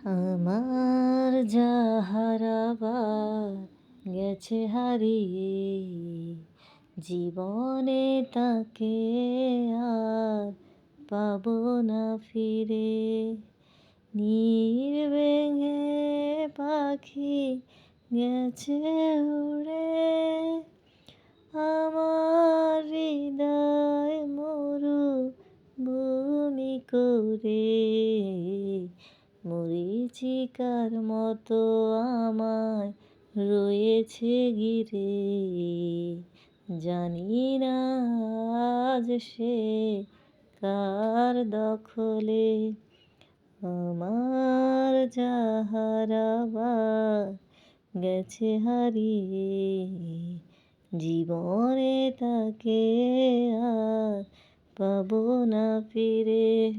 আমার যাহারাবার গেছে হারিয়ে, জীবনে তাকে আর পাবো না ফিরে। ভেঙে পাখি গেছে উড়ে, আমার হৃদয় মরু ভূমি করে। মরীচিকার মতো আমায় রয়েছে ঘিরে, জানি না আজ সে কার দখলে। আমার যাহারাবার গেছে হারিয়ে, জীবনে তাকে আর পাবো না ফিরে।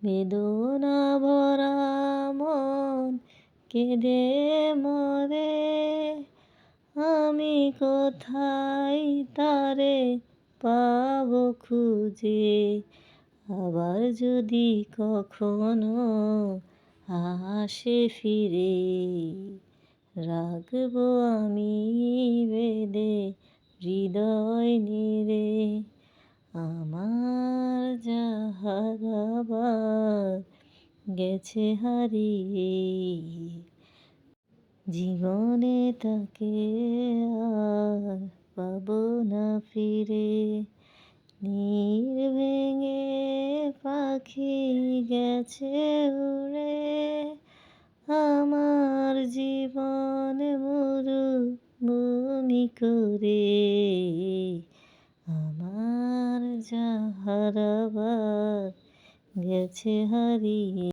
বেদনা ভরা মন কেঁদে মরে, আমি কোথায় তারে পাবো খুঁজে। আবার যদি কখনো আসে ফিরে, রাখবো আমি বেঁধে হৃদয় নিরে। আমার যাহারাবার গেছে হারিয়ে, জীবনে তাকে আর পাবো না ফিরে। ভেঙে পাখি গেছে উড়ে, আমার জীবন মরুভূমি করে। আমার যাহারাবার গেছে হারিয়ে।